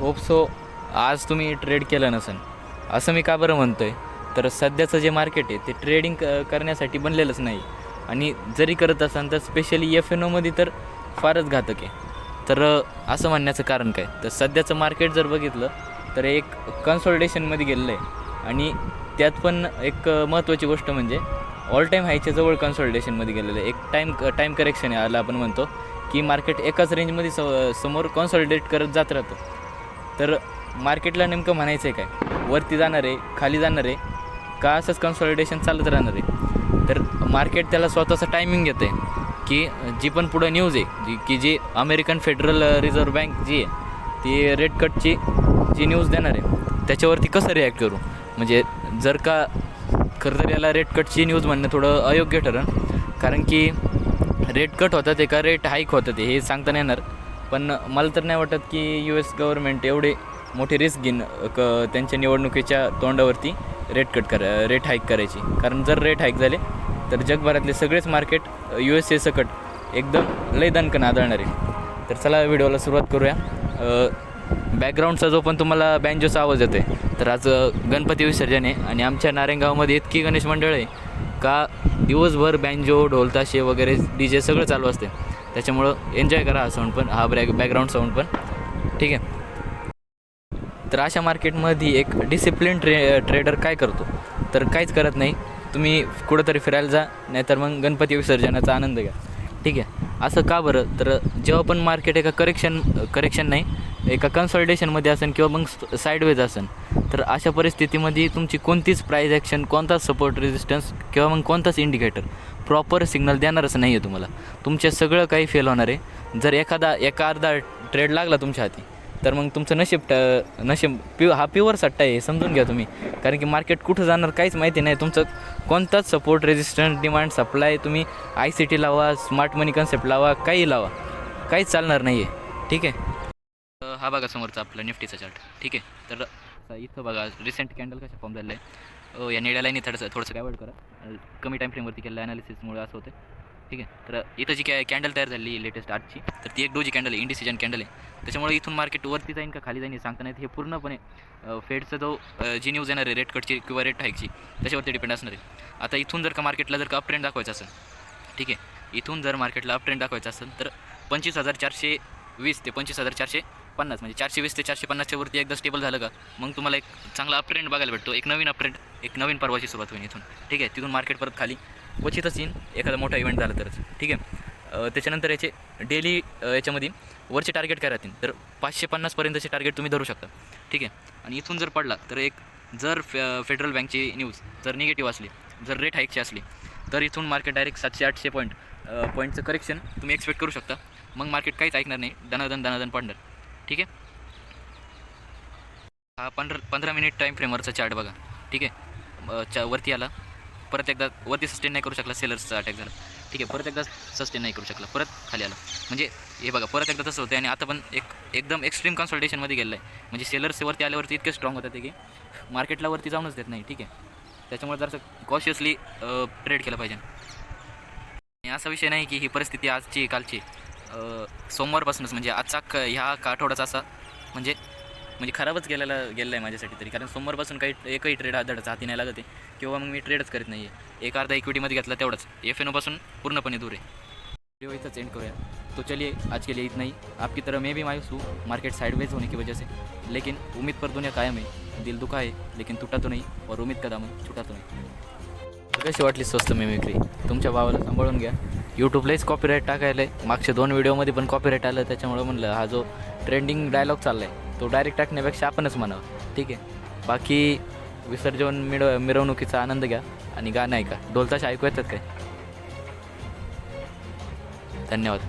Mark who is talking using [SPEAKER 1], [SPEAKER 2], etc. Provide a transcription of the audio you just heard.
[SPEAKER 1] Hope so आज तुम्ही trade केलं नसेल असं मी का बरं म्हणतो आहे. तर सध्याचं जे मार्केट आहे ते ट्रेडिंग करण्यासाठी बनलेलंच नाही आणि जरी करत असाल तर स्पेशली FNOमध्ये तर फारच घातक आहे. तर असं म्हणण्याचं कारण काय, तर सध्याचं मार्केट जर बघितलं तर एक कन्सॉलिडेशनमध्ये गेलेलं आहे आणि त्यात पण एक महत्त्वाची गोष्ट म्हणजे ऑल टाईम हायच्या जवळ कन्सॉलिडेशनमध्ये गेलेलं आहे. एक टाईम करेक्शन आहे आला आपण म्हणतो की मार्केट एकाच रेंजमध्ये समोर कन्सॉलिडेट करत जात राहतं. तर मार्केटला नेमकं म्हणायचं आहे काय, वरती जाणार आहे, खाली जाणार आहे का असंच कन्सॉलिडेशन चालत राहणार आहे. तर मार्केट त्याला स्वतःचं टायमिंग घेतं आहे की जी पण पुढं न्यूज आहे जी अमेरिकन फेडरल रिझर्व्ह बँक जी आहे ती रेट कटची जी न्यूज देणार आहे त्याच्यावरती कसं रिॲक्ट करू. म्हणजे जर का खरं तर याला रेट कटची न्यूज म्हणणं थोडं अयोग्य ठरेल, कारण की रेट कट होतात आहे का रेट हाईक होतात हे सांगता नाही येणार. पण मला तर नाही वाटत की US गव्हर्नमेंट एवढे मोठी रिस्क घेईन त्यांच्या निवडणुकीच्या तोंडावरती रेट हाईक करायची. कारण जर रेट हाईक झाले तर जगभरातले सगळेच मार्केट USA सकट एकदम लय दणकन आदळणार आहे. तर चला व्हिडिओला सुरुवात करूया. बॅकग्राऊंडचा जो पण तुम्हाला बँजोचा आवाज येतो आहे तर आज गणपती विसर्जन आहे आणि आमच्या नारायणगावमध्ये इतकी गणेश मंडळ आहे का दिवसभर बँजो ढोलताशे वगैरे DJ सगळं चालू असते. त्याच्यामुळं एन्जॉय करा हा बॅकग्राऊंड साऊंड पण. ठीक आहे. तर अशा मार्केटमध्ये एक डिसिप्लिन ट्रेडर काय करतो, तर काहीच करत नाही. तुम्ही कुठंतरी फिरायला जा, नाहीतर मग गणपती विसर्जनाचा आनंद घ्या. ठीक आहे. असं का बरं, तर जेव्हा पण मार्केट एका करेक्शन नाही एका कन्सॉलिडेशनमध्ये असेल किंवा मग साईडवेज असेल तर अशा परिस्थितीमध्ये तुमची कोणतीच प्राईज ॲक्शन, कोणताच सपोर्ट रेजिस्टन्स किंवा मग कोणताच इंडिकेटर प्रॉपर सिग्नल देणारच नाही आहे तुम्हाला. तुमचे सगळं काही फेल होणार आहे. जर एका अर्धा ट्रेड लागला तुमच्या हाती तर मग तुमचं नशीब प्युअर सट्टा आहे समजून घ्या तुम्ही. कारण की मार्केट कुठं जाणार काहीच माहिती नाही. तुमचं कोणताच सपोर्ट रेजिस्टन्स डिमांड सप्लाय तुम्ही ICT लावा, स्मार्ट मनी कन्सेप्ट लावा, काही लावा, काहीच चालणार नाही आहे. ठीक आहे. हा बघा समोरचा आपला निफ्टीचा चार्ट. ठीक आहे. तर इथं बघा रिसेंट कॅन्डल कशा फॉर्म झालेलं आहे. या निळ्या लाईनी थोडंसं काय अवॉइड करा, कमी टाईम फ्रेमवरती केलेलं ॲनालिसिसमुळे असं होतं. ठीक आहे. तर इथं जी कॅन्डल तयार झाली लेटेस्ट आजची तर ती एक डोजी कॅन्डल आहे, इंडिसिजन कॅन्डल आहे. त्याच्यामुळे इथून मार्केट वरती जाईन का खाली जाईन हे सांगता नाहीत. हे पूर्णपणे फेडचं जी न्यूज येणार आहे रेट कटची किंवा रेट हाईकची त्याच्यावरती डिपेंड असणार आहे. आता इथून जर का मार्केटला अप ट्रेंड दाखवायचं असेल, ठीक आहे, इथून जर मार्केटला अप ट्रेंड दाखवायचं असेल तर 25,420 ते 25,450 म्हणजे 420 ते 450च्या वरती एकदा स्टेबल झालं का मग तुम्हाला एक चांगला अप ट्रेंड बघायला भेटतो. एक नवीन पर्वाची सुरुवात होईल इथून. ठीक आहे. तिथून मार्केट परत खाली क्वचितच येईन एखादा मोठा इव्हेंट झाला तरच. ठीक आहे. त्याच्यानंतर याचे डेली याच्यामध्ये वरचे टार्गेट काय राहतील तर 550पर्यंतचे टार्गेट तुम्ही धरू शकता. ठीक आहे. आणि इथून जर पडला तर जर फेडरल बँकची न्यूज जर निगेटिव्ह असली, जर रेट हाईकची असली तर इथून मार्केट डायरेक्ट 700-800 पॉईंटचं करेक्शन तुम्ही एक्सपेक्ट करू शकता. मग मार्केट काहीच ऐकणार नाही, दनादन पडणार. ठीक आहे. हा 15 मिनिट टाईम फ्रेमवरचा चार्ट बघा. ठीक आहे. वरती आला, परत एकदा वरती सस्टेन नाही करू शकला, सेलर्सचा अटॅक झाला. ठीक आहे. परत एकदा सस्टेन नाही करू शकला, परत खाली आला. म्हणजे हे बघा परत एकदा तसं होतं आणि आता पण एकदम एक्स्ट्रीम कन्सल्टेशनमध्ये गेलं आहे. म्हणजे सेलर्स वरती आल्यावरती इतके स्ट्रॉंग होतात की मार्केटला वरती जाऊनच देत नाही. ठीक आहे. त्याच्यामुळे जरासं कॉशियसली ट्रेड केलं पाहिजे. आणि असा विषय नाही की ही परिस्थिती आजची कालची, सोमवारपासूनच म्हणजे आजचा ह्या आठवड्याचा असा म्हणजे खराबच गेलेला आहे माझ्यासाठी तरी. कारण सोमवारपासून एकही ट्रेड धडाचा हाती नाही लागत आहे किंवा मग मी ट्रेडच करत नाही आहे. एक अर्धा इक्विटीमध्ये घेतला तेवढाच, FNOपासून पूर्णपणे दूर आहे. व्हिडिओ इथंच एंड करूया. तो चलिए आज के लिए इतना ही. आपकी तरह मैं भी मायूस हूँ मार्केट साइडवेज होने की वजह से, लेकिन उम्मीद पर दुनिया कायम है. दिल दुखा है लेकिन तुटा तो नहीं और उम्मीद का दामन छुटा तो नहीं. कशी वाटली स्वस्त मिमिक्री? तुमच्या भावाला सांभाळून घ्या. यूट्यूबलाच कॉपीराईट टाकायला आहे. मागच्या 2 व्हिडिओमध्ये पण कॉपीराईट आलं, त्याच्यामुळं म्हणलं हा जो ट्रेंडिंग डायलॉग चालला आहे तो डायरेक्ट टाकण्यापेक्षा आपणच म्हणावं. ठीक आहे. बाकी विसर्जन मिरवणुकीचा आनंद घ्या आणि गाणं ऐका. ढोलताशा ऐकू येतात काय? धन्यवाद.